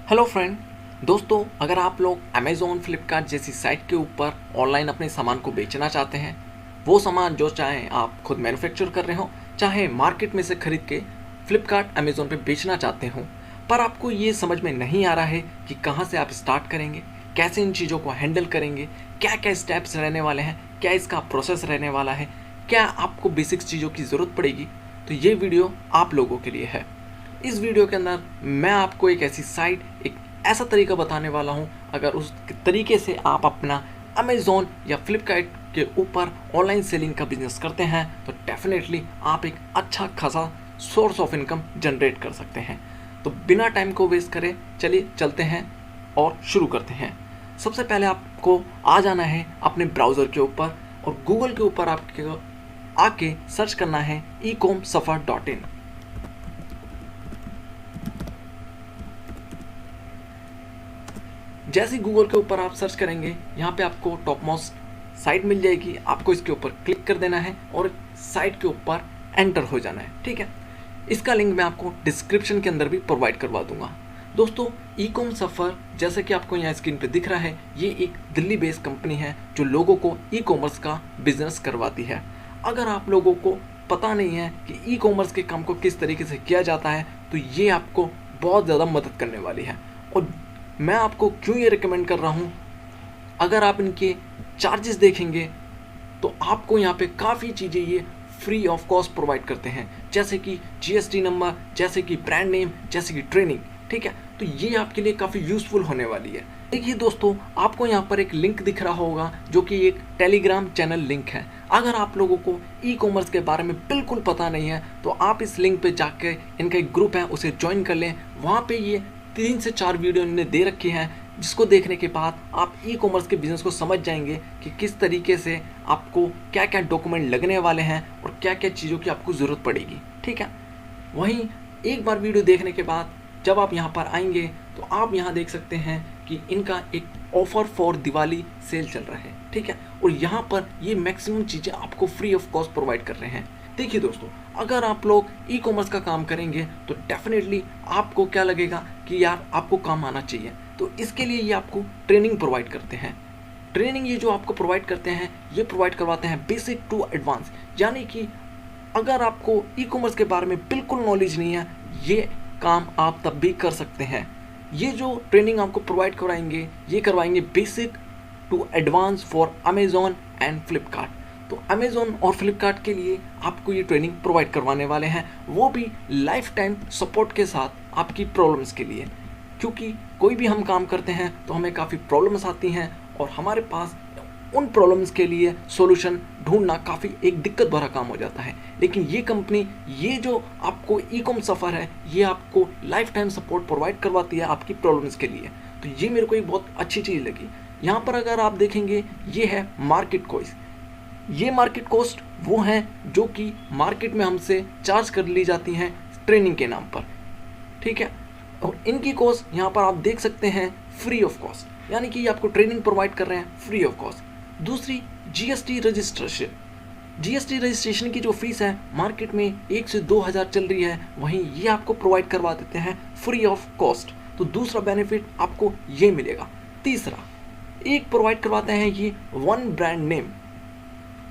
Hello friend. दोस्तों, अगर आप लोग अमेज़ॉन फ्लिपकार्ट जैसी साइट के ऊपर ऑनलाइन अपने सामान को बेचना चाहते हैं, वो सामान जो चाहे आप खुद मैन्युफैक्चर कर रहे हो, चाहे मार्केट में से खरीद के फ्लिपकार्ट अमेज़ॉन पे बेचना चाहते हो, पर आपको ये समझ में नहीं आ रहा है कि कहाँ से आप स्टार्ट करेंगे, कैसे इन चीज़ों को हैंडल करेंगे, क्या क्या स्टेप्स रहने वाले हैं, क्या इसका प्रोसेस रहने वाला है, क्या आपको बेसिक्स चीज़ों की ज़रूरत पड़ेगी, तो ये वीडियो आप लोगों के लिए है। इस वीडियो के अंदर मैं आपको एक ऐसी साइट, एक ऐसा तरीका बताने वाला हूं, अगर उस तरीके से आप अपना अमेज़ॉन या फ्लिपकार्ट के ऊपर ऑनलाइन सेलिंग का बिजनेस करते हैं तो डेफिनेटली आप एक अच्छा खासा सोर्स ऑफ इनकम जनरेट कर सकते हैं। तो बिना टाइम को वेस्ट करे चलिए चलते हैं और शुरू करते हैं। सबसे पहले आपको आ जाना है अपने ब्राउज़र के ऊपर और गूगल के ऊपर आपके आके सर्च करना है ecomsuffer.in। जैसे गूगल के ऊपर आप सर्च करेंगे, यहाँ पे आपको टॉप मोस्ट साइट मिल जाएगी। आपको इसके ऊपर क्लिक कर देना है और साइट के ऊपर एंटर हो जाना है। ठीक है, इसका लिंक मैं आपको डिस्क्रिप्शन के अंदर भी प्रोवाइड करवा दूंगा। दोस्तों, ecomsuffer जैसे कि आपको यहाँ स्क्रीन पे दिख रहा है, ये एक दिल्ली बेस्ड कंपनी है जो लोगों को ई कॉमर्स का बिजनेस करवाती है। अगर आप लोगों को पता नहीं है कि ई कॉमर्स के काम को किस तरीके से किया जाता है, तो ये आपको बहुत ज़्यादा मदद करने वाली है। और मैं आपको क्यों ये रिकमेंड कर रहा हूँ, अगर आप इनके चार्जेस देखेंगे तो आपको यहाँ पे काफ़ी चीज़ें ये फ्री ऑफ कॉस्ट प्रोवाइड करते हैं, जैसे कि जीएसटी नंबर, जैसे कि ब्रांड नेम, जैसे कि ट्रेनिंग। ठीक है, तो ये आपके लिए काफ़ी यूज़फुल होने वाली है। देखिए दोस्तों, आपको यहाँ पर एक लिंक दिख रहा होगा जो कि एक टेलीग्राम चैनल लिंक है। अगर आप लोगों को ई कॉमर्स के बारे में बिल्कुल पता नहीं है तो आप इस लिंक पे जाकर इनका एक ग्रुप है उसे ज्वाइन कर लें। वहाँ पे ये 3 से 4 वीडियो इन्होंने दे रखी हैं, जिसको देखने के बाद आप ई कॉमर्स के बिज़नेस को समझ जाएंगे कि किस तरीके से आपको क्या क्या डॉक्यूमेंट लगने वाले हैं और क्या क्या चीज़ों की आपको ज़रूरत पड़ेगी। ठीक है, वहीं एक बार वीडियो देखने के बाद जब आप यहाँ पर आएंगे तो आप यहाँ देख सकते हैं कि इनका एक ऑफर फॉर दिवाली सेल चल रहा है। ठीक है, और यहाँ पर ये मैक्सिमम चीज़ें आपको फ्री ऑफ कॉस्ट प्रोवाइड कर रहे हैं। देखिए दोस्तों, अगर आप लोग ई कॉमर्स का काम करेंगे तो डेफिनेटली आपको क्या लगेगा कि यार आपको काम आना चाहिए, तो इसके लिए ये आपको ट्रेनिंग प्रोवाइड करते हैं। ट्रेनिंग ये जो आपको प्रोवाइड करते हैं, ये प्रोवाइड करवाते हैं बेसिक टू एडवांस, यानी कि अगर आपको ई कॉमर्स के बारे में बिल्कुल नॉलेज नहीं है, ये काम आप तब भी कर सकते हैं। ये जो ट्रेनिंग आपको प्रोवाइड कराएंगे, ये करवाएंगे basic to advance for Amazon and Flipkart. तो अमेज़ॉन और फ्लिपकार्ट के लिए आपको ये ट्रेनिंग प्रोवाइड करवाने वाले हैं, वो भी लाइफ टाइम सपोर्ट के साथ आपकी प्रॉब्लम्स के लिए। क्योंकि कोई भी हम काम करते हैं तो हमें काफ़ी प्रॉब्लम्स आती हैं और हमारे पास उन प्रॉब्लम्स के लिए सॉल्यूशन ढूंढना काफ़ी एक दिक्कत भरा काम हो जाता है। लेकिन ये कंपनी, ये जो आपको ecomsuffer है, ये आपको लाइफ टाइम सपोर्ट प्रोवाइड करवाती है आपकी प्रॉब्लम्स के लिए। तो ये मेरे को एक बहुत अच्छी चीज़ लगी। यहाँ पर अगर आप देखेंगे, ये है मार्केट कॉस्ट। ये मार्केट कॉस्ट वो हैं जो कि मार्केट में हमसे चार्ज कर ली जाती हैं ट्रेनिंग के नाम पर। ठीक है, और इनकी कॉस्ट यहाँ पर आप देख सकते हैं फ्री ऑफ कॉस्ट, यानी कि ये आपको ट्रेनिंग प्रोवाइड कर रहे हैं फ्री ऑफ कॉस्ट। दूसरी, जीएसटी रजिस्ट्रेशन। जीएसटी रजिस्ट्रेशन की जो फीस है मार्केट में 1 से 2 हज़ार चल रही है, वहीं ये आपको प्रोवाइड करवा देते हैं फ्री ऑफ कॉस्ट। तो दूसरा बेनिफिट आपको ये मिलेगा। तीसरा, एक प्रोवाइड करवाते हैं ये वन ब्रांड नेम।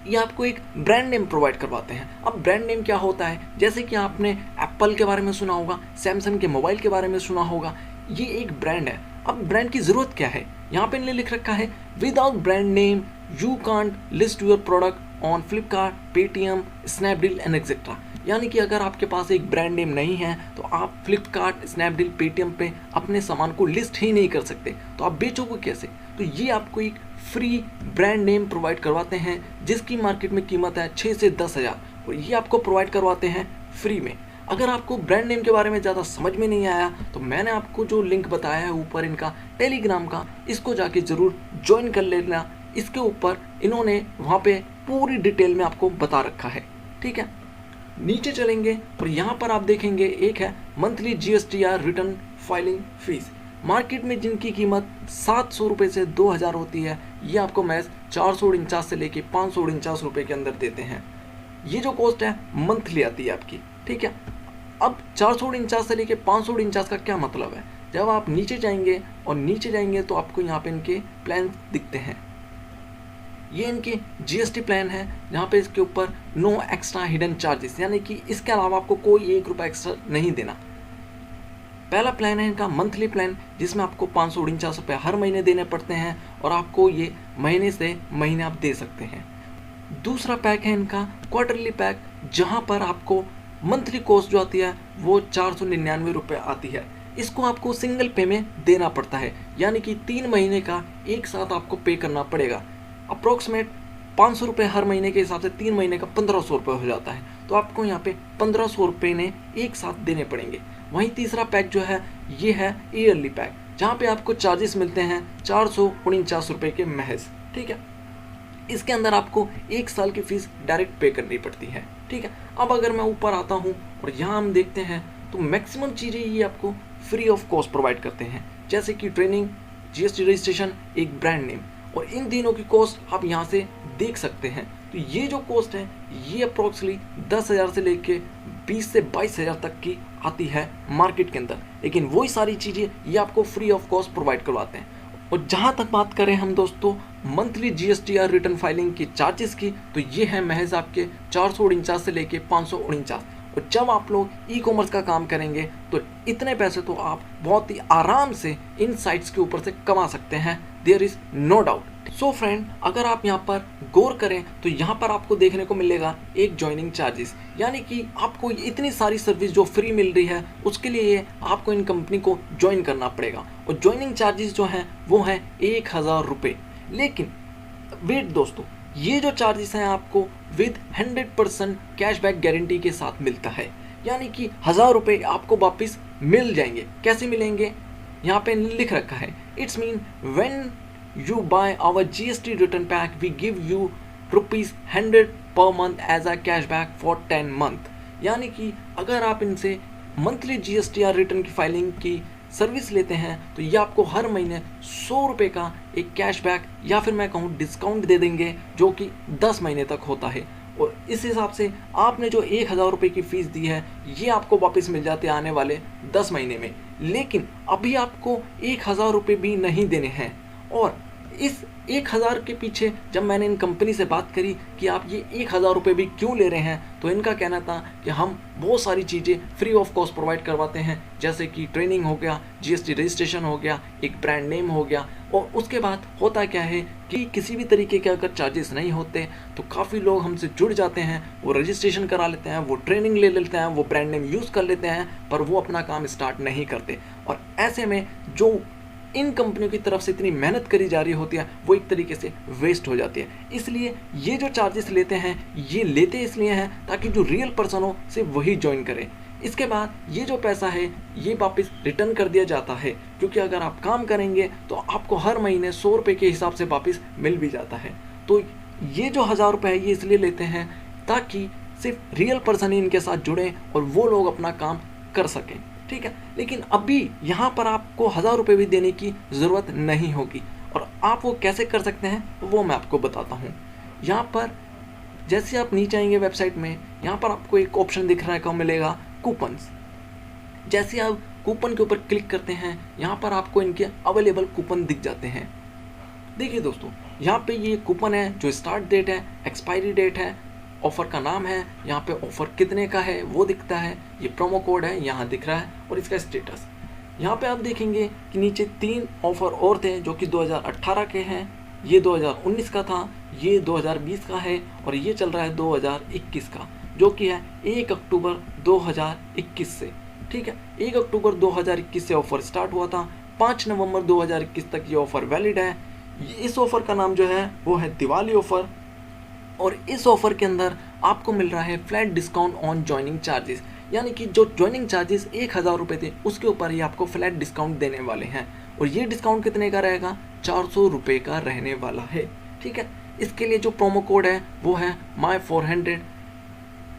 ये आपको एक ब्रांड नेम प्रोवाइड करवाते हैं। अब ब्रांड नेम क्या होता है, जैसे कि आपने एप्पल के बारे में सुना होगा, सैमसंग के मोबाइल के बारे में सुना होगा, ये एक ब्रांड है। अब ब्रांड की ज़रूरत क्या है, यहाँ पे इन्हें लिख रखा है without brand name you can't list your product on Flipkart, Paytm, Snapdeal and etcetera. यानी कि अगर आपके पास एक ब्रांड नेम नहीं है तो आप फ्लिपकार्ट, स्नैपडील, पेटीएम पे अपने सामान को लिस्ट ही नहीं कर सकते, तो आप बेचोगे कैसे। तो ये आपको एक फ्री ब्रांड नेम प्रोवाइड करवाते हैं जिसकी मार्केट में कीमत है 6 से 10 हज़ार, और ये आपको प्रोवाइड करवाते हैं फ्री में। अगर आपको ब्रांड नेम के बारे में ज़्यादा समझ में नहीं आया तो मैंने आपको जो लिंक बताया है ऊपर इनका टेलीग्राम का, इसको जाके ज़रूर ज्वाइन कर लेना। इसके ऊपर इन्होंने वहाँ पे पूरी डिटेल में आपको बता रखा है। ठीक है, नीचे चलेंगे और यहाँ पर आप देखेंगे एक है monthly GSTR return filing fees. Market में जिनकी कीमत 700 रुपये से 2000 होती है, ये आपको महज 449 से लेके 549 रुपये के अंदर देते हैं। ये जो कॉस्ट है मंथली आती है आपकी। ठीक है, अब 449 से लेके 549 का क्या मतलब है, जब आप नीचे जाएंगे और नीचे जाएंगे तो आपको यहाँ पे इनके प्लान दिखते हैं। ये इनके GST प्लान है, जहाँ पे इसके ऊपर नो एक्स्ट्रा हिडन चार्जेस, यानी कि इसके अलावा आपको कोई 1 रुपया एक्स्ट्रा नहीं देना। पहला प्लान है इनका मंथली प्लान, जिसमें आपको 549 रुपये हर महीने देने पड़ते हैं और आपको ये महीने से महीने आप दे सकते हैं। दूसरा पैक है इनका क्वार्टरली पैक, जहाँ पर आपको मंथली कॉस्ट जो आती है वो 499 रुपये आती है। इसको आपको सिंगल पे में देना पड़ता है, यानी कि 3 महीने का एक साथ आपको पे करना पड़ेगा। अप्रोक्सीमेट 500 रुपये हर महीने के हिसाब से 3 महीने का 1500 रुपये हो जाता है, तो आपको यहाँ पे 1500 रुपये ने एक साथ देने पड़ेंगे। वहीं तीसरा पैक जो है ये है ईयरली पैक, जहाँ पे आपको चार्जेस मिलते हैं 449 रुपये के महज, ठीक है। इसके अंदर आपको 1 साल की फीस डायरेक्ट पे करनी पड़ती है, ठीक है। अब अगर मैं ऊपर आता हूँ और यहाँ हम देखते हैं तो मैक्सिमम चीज़ें ये आपको फ्री ऑफ कॉस्ट प्रोवाइड करते हैं, जैसे कि ट्रेनिंग, GST रजिस्ट्रेशन, एक ब्रांड नेम, और इन तीनों की कॉस्ट आप यहाँ से देख सकते हैं। तो ये जो कॉस्ट है ये अप्रोक्सीमेटली 10,000 से लेके 20 से 22,000 तक की आती है मार्केट के अंदर, लेकिन वही सारी चीज़ें ये आपको फ्री ऑफ कॉस्ट प्रोवाइड करवाते हैं। और जहाँ तक बात करें हम दोस्तों मंथली GST या रिटर्न फाइलिंग की चार्जेस की, तो ये है महज आपके 449 से लेके 549। और जब आप लोग ई-कॉमर्स का काम करेंगे तो इतने पैसे तो आप बहुत ही आराम से इन साइट्स के ऊपर से कमा सकते हैं, there is no doubt. So friend, अगर आप यहाँ पर गौर करें तो यहाँ पर आपको देखने को मिलेगा एक ज्वाइनिंग चार्जेस, यानी कि आपको इतनी सारी सर्विस जो फ्री मिल रही है उसके लिए आपको इन कंपनी को ज्वाइन करना पड़ेगा। और ज्वाइनिंग चार्जेस जो हैं वो हैं 1000 रुपये। लेकिन वेट दोस्तों, ये जो चार्जेस हैं आपको विद 100% कैशबैक गारंटी के साथ मिलता है, यानी कि 1000 रुपये आपको वापस मिल जाएंगे। कैसे मिलेंगे? यहाँ पे लिख रखा है, it's mean when you buy our GST return pack we give you ₹100 per month as a cashback for 10 month। यानी कि अगर आप इनसे मंथली GST या रिटर्न की फाइलिंग की सर्विस लेते हैं तो ये आपको हर महीने 100 रुपये का एक कैशबैक या फिर मैं कहूँ डिस्काउंट दे देंगे, जो कि 10 महीने तक होता है। और इस हिसाब से आपने जो 1000 रुपये की फ़ीस दी है ये आपको वापस मिल जाते हैं आने वाले 10 महीने में। लेकिन अभी आपको 1000 रुपये भी नहीं देने हैं। और इस 1000 के पीछे जब मैंने इन कंपनी से बात करी कि आप ये 1000 रुपये भी क्यों ले रहे हैं, तो इनका कहना था कि हम बहुत सारी चीज़ें फ्री ऑफ कॉस्ट प्रोवाइड करवाते हैं, जैसे कि ट्रेनिंग हो गया, GST रजिस्ट्रेशन हो गया, एक ब्रांड नेम हो गया। और उसके बाद होता क्या है कि किसी भी तरीके के अगर चार्जेस नहीं होते तो काफ़ी लोग हमसे जुड़ जाते हैं, वो रजिस्ट्रेशन करा लेते हैं, वो ट्रेनिंग ले लेते हैं, वो ब्रांड नेम यूज़ कर लेते हैं, पर वो अपना काम स्टार्ट नहीं करते। और ऐसे में जो इन कंपनियों की तरफ से इतनी मेहनत करी जा रही होती है वो एक तरीके से वेस्ट हो जाती है। इसलिए ये जो चार्जेस लेते हैं ये लेते इसलिए हैं ताकि जो रियल पर्सन हो सिर्फ वही ज्वाइन करे। इसके बाद ये जो पैसा है ये वापस रिटर्न कर दिया जाता है, क्योंकि अगर आप काम करेंगे तो आपको हर महीने 100 रुपये के हिसाब से वापस मिल भी जाता है। तो ये जो 1000 रुपये है ये इसलिए लेते हैं ताकि सिर्फ रियल पर्सन ही इनके साथ जुड़ें और वो लोग अपना काम कर सकें, ठीक है। लेकिन अभी यहाँ पर आपको 1000 रुपये भी देने की ज़रूरत नहीं होगी। और आप वो कैसे कर सकते हैं वो मैं आपको बताता हूँ। यहाँ पर जैसे आप नीचे आएंगे वेबसाइट में, यहाँ पर आपको एक ऑप्शन दिख रहा है मिलेगा कूपन्स। जैसे आप कूपन के ऊपर क्लिक करते हैं यहाँ पर आपको इनके अवेलेबल कूपन दिख जाते हैं। देखिए दोस्तों, यहाँ पे ये कूपन है, जो स्टार्ट डेट है, एक्सपायरी डेट है, ऑफ़र का नाम है, यहाँ पे ऑफ़र कितने का है वो दिखता है, ये प्रोमो कोड है यहाँ दिख रहा है, और इसका स्टेटस। यहाँ पे आप देखेंगे कि नीचे 3 ऑफ़र और थे जो कि 2018 के हैं, ये 2019 का था, ये 2020 का है, और ये चल रहा है 2021 का, जो कि है 1 अक्टूबर 2021 से, ठीक है। 1 अक्टूबर 2021 से ऑफ़र स्टार्ट हुआ था, 5 नवंबर 2021 तक ये ऑफ़र वैलिड है। इस ऑफ़र का नाम जो है वो है दिवाली ऑफ़र, और इस ऑफ़र के अंदर आपको मिल रहा है flat discount on joining charges, यानी कि जो ज्वाइनिंग चार्जेस 1000 रुपये थे उसके ऊपर ही आपको फ्लैट डिस्काउंट देने वाले हैं। और ये डिस्काउंट कितने का रहेगा? 400 रुपये का रहने वाला है, ठीक है। इसके लिए जो प्रोमो कोड है वो है my400,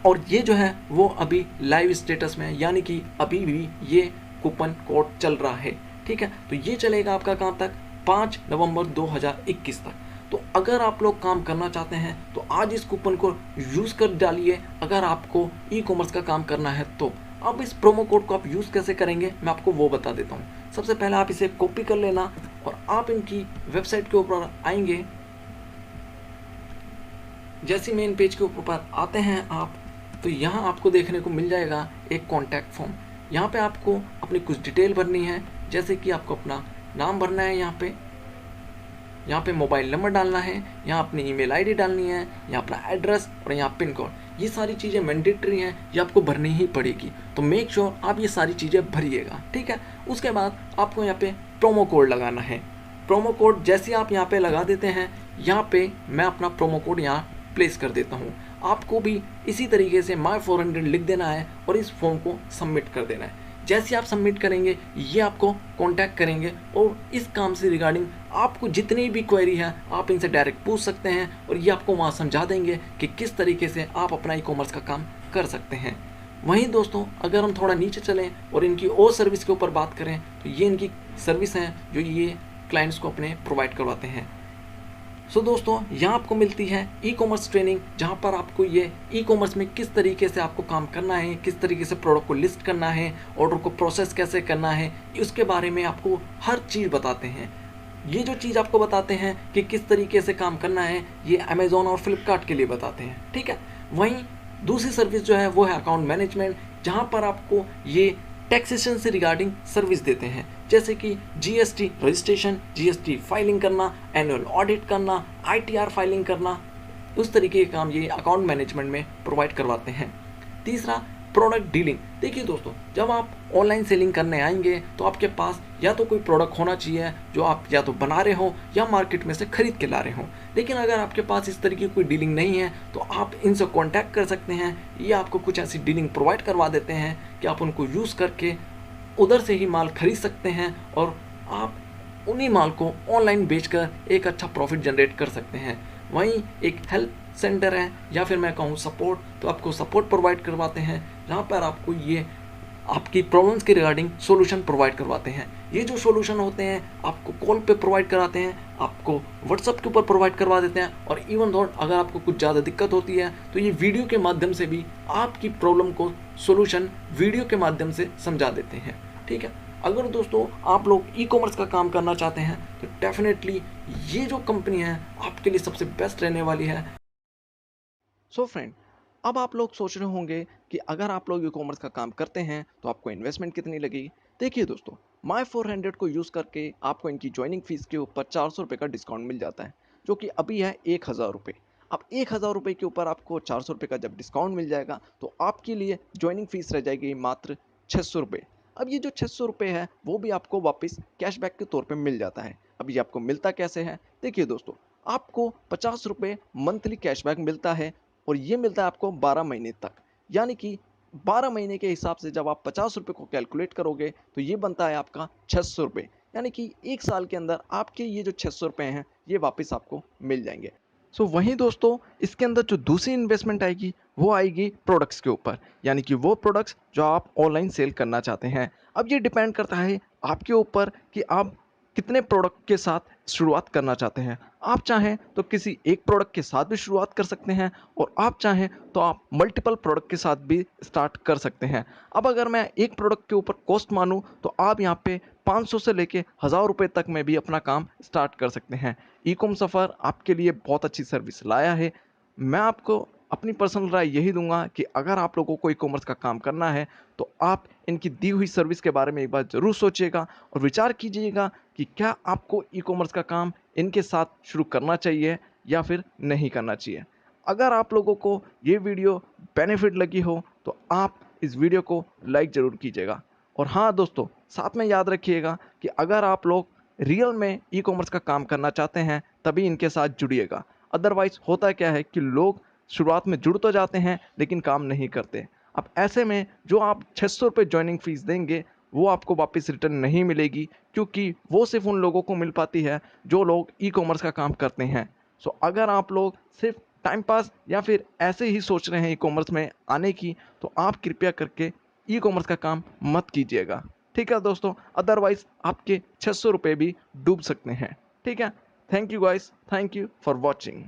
और ये जो है वो अभी लाइव स्टेटस में है, यानी कि अभी भी ये कूपन कोड चल रहा है, ठीक है। तो ये चलेगा आपका काम तक 5 नवंबर 2021 तक। तो अगर आप लोग काम करना चाहते हैं तो आज इस कूपन को यूज़ कर डालिए, अगर आपको ई-कॉमर्स का काम करना है तो। अब इस प्रोमो कोड को आप यूज़ कैसे करेंगे मैं आपको वो बता देता हूँ। सबसे पहले आप इसे कॉपी कर लेना और आप इनकी वेबसाइट के ऊपर आएंगे। जैसे मेन पेज के ऊपर आते हैं आप, तो यहाँ आपको देखने को मिल जाएगा एक कॉन्टैक्ट फॉर्म। यहाँ पे आपको अपनी कुछ डिटेल भरनी है, जैसे कि आपको अपना नाम भरना है, यहाँ पे मोबाइल नंबर डालना है, यहाँ अपनी ईमेल आईडी डालनी है, यहाँ अपना एड्रेस और यहाँ पिन कोड। ये सारी चीज़ें मैंडेटरी हैं, ये आपको भरनी ही पड़ेगी। तो मेक श्योर आप ये सारी चीज़ें भरिएगा, ठीक है। उसके बाद आपको यहाँ पे प्रोमो कोड लगाना है। प्रोमो कोड जैसे आप यहाँ पे लगा देते हैं, यहाँ पे मैं अपना प्रोमो कोड यहाँ प्लेस कर देता हूँ। आपको भी इसी तरीके से my400 लिख देना है और इस फॉर्म को सबमिट कर देना है। जैसे आप सबमिट करेंगे ये आपको कांटेक्ट करेंगे और इस काम से रिगार्डिंग आपको जितनी भी क्वेरी है आप इनसे डायरेक्ट पूछ सकते हैं और ये आपको वहाँ समझा देंगे कि किस तरीके से आप अपना ई कॉमर्स का काम कर सकते हैं। वहीं दोस्तों अगर हम थोड़ा नीचे चलें और इनकी और सर्विस के ऊपर बात करें तो ये इनकी सर्विस हैं जो ये क्लाइंट्स को अपने प्रोवाइड करवाते हैं। सो दोस्तों यहाँ आपको मिलती है ई कॉमर्स ट्रेनिंग, जहाँ पर आपको ये ई कॉमर्स में किस तरीके से आपको काम करना है, किस तरीके से प्रोडक्ट को लिस्ट करना है, ऑर्डर को प्रोसेस कैसे करना है, उसके बारे में आपको हर चीज़ बताते हैं। ये जो चीज़ आपको बताते हैं कि किस तरीके से काम करना है, ये अमेज़ॉन और फ्लिपकार्ट के लिए बताते हैं, ठीक है। वहीं दूसरी सर्विस जो है वो है अकाउंट मैनेजमेंट, जहाँ पर आपको ये टैक्सेशन से रिगार्डिंग सर्विस देते हैं, जैसे कि जीएसटी रजिस्ट्रेशन, जीएसटी फाइलिंग करना, एनुअल ऑडिट करना, आईटीआर फाइलिंग करना, उस तरीके के काम ये अकाउंट मैनेजमेंट में प्रोवाइड करवाते हैं। तीसरा प्रोडक्ट डीलिंग। देखिए दोस्तों, जब आप ऑनलाइन सेलिंग करने आएंगे तो आपके पास या तो कोई प्रोडक्ट होना चाहिए जो आप या तो बना रहे हो या मार्केट में से खरीद के ला रहे हो। लेकिन अगर आपके पास इस तरीके की कोई डीलिंग नहीं है तो आप इनसे कांटेक्ट कर सकते हैं। ये आपको कुछ ऐसी डीलिंग प्रोवाइड करवा देते हैं कि आप उनको यूज़ करके उधर से ही माल खरीद सकते हैं और आप उन्हीं माल को ऑनलाइन बेचकर एक अच्छा प्रॉफिट जनरेट कर सकते हैं। वहीं एक हेल्प सेंटर है या फिर मैं कहूँ सपोर्ट, तो आपको सपोर्ट प्रोवाइड करवाते हैं, जहाँ पर आपको ये आपकी प्रॉब्लम्स के रिगार्डिंग सॉल्यूशन प्रोवाइड करवाते हैं। ये जो सॉल्यूशन होते हैं आपको कॉल पे प्रोवाइड कराते हैं, आपको व्हाट्सएप के ऊपर प्रोवाइड करवा देते हैं, और इवन दो अगर आपको कुछ ज़्यादा दिक्कत होती है तो ये वीडियो के माध्यम से भी आपकी प्रॉब्लम को सॉल्यूशन वीडियो के माध्यम से समझा देते हैं, ठीक है। अगर दोस्तों आप लोग ई कॉमर्स का काम करना चाहते हैं तो डेफिनेटली ये जो कंपनी है आपके लिए सबसे बेस्ट रहने वाली है। सो फ्रेंड, अब आप लोग सोच रहे होंगे कि अगर आप लोग ई कॉमर्स का काम करते हैं तो आपको इन्वेस्टमेंट कितनी लगेगी। देखिए दोस्तों, my400 को यूज़ करके आपको इनकी ज्वाइनिंग फीस के ऊपर 400 रुपये का डिस्काउंट मिल जाता है, जो कि अभी है 1000 रुपये। अब 1000 रुपये के ऊपर आपको 400 रुपये का जब डिस्काउंट मिल जाएगा तो आपके लिए ज्वाइनिंग फीस रह जाएगी मात्र 600 रुपये। अब ये जो 600 रुपये है वो भी आपको वापस कैशबैक के तौर पे मिल जाता है। अब ये आपको मिलता कैसे है, देखिए दोस्तों, आपको 50 रुपये मंथली कैशबैक मिलता है और ये मिलता है आपको 12 महीने तक। यानी कि 12 महीने के हिसाब से जब आप 50 रुपये को कैलकुलेट करोगे तो ये बनता है आपका 600 रुपये। यानी कि एक साल के अंदर आपके ये जो 600 रुपये हैं ये वापस आपको मिल जाएंगे। सो वहीं दोस्तों, इसके अंदर जो दूसरी इन्वेस्टमेंट आएगी वो आएगी प्रोडक्ट्स के ऊपर, यानी कि वो प्रोडक्ट्स जो आप ऑनलाइन सेल करना चाहते हैं। अब ये डिपेंड करता है आपके ऊपर कि आप कितने प्रोडक्ट के साथ शुरुआत करना चाहते हैं। आप चाहें तो किसी एक प्रोडक्ट के साथ भी शुरुआत कर सकते हैं और आप चाहें तो आप मल्टीपल प्रोडक्ट के साथ भी स्टार्ट कर सकते हैं। अब अगर मैं एक प्रोडक्ट के ऊपर कॉस्ट मानूं तो आप यहाँ पे 500 से लेके 1000 रुपये तक में भी अपना काम स्टार्ट कर सकते हैं। ई कॉम सफ़र आपके लिए बहुत अच्छी सर्विस लाया है। मैं आपको अपनी पर्सनल राय यही दूंगा कि अगर आप लोगों को ई कॉमर्स का काम करना है तो आप इनकी दी हुई सर्विस के बारे में एक बार ज़रूर सोचिएगा और विचार कीजिएगा कि क्या आपको ई कॉमर्स का काम इनके साथ शुरू करना चाहिए या फिर नहीं करना चाहिए। अगर आप लोगों को ये वीडियो बेनिफिट लगी हो तो आप इस वीडियो को लाइक ज़रूर कीजिएगा। और हाँ दोस्तों, साथ में याद रखिएगा कि अगर आप लोग रियल में ई कॉमर्स का काम करना चाहते हैं तभी इनके साथ जुड़िएगा। अदरवाइज़ होता क्या है कि लोग शुरुआत में जुड़ तो जाते हैं लेकिन काम नहीं करते। अब ऐसे में जो आप 600 रुपये ज्वाइनिंग फीस देंगे वो आपको वापस रिटर्न नहीं मिलेगी, क्योंकि वो सिर्फ उन लोगों को मिल पाती है जो लोग ई कॉमर्स का काम करते हैं। सो अगर आप लोग सिर्फ टाइम पास या फिर ऐसे ही सोच रहे हैं ई कॉमर्स में आने की, तो आप कृपया करके ई कॉमर्स का काम मत कीजिएगा, ठीक है दोस्तों। अदरवाइज आपके 600 रुपये भी डूब सकते हैं, ठीक है। Thank you guys, thank you for watching.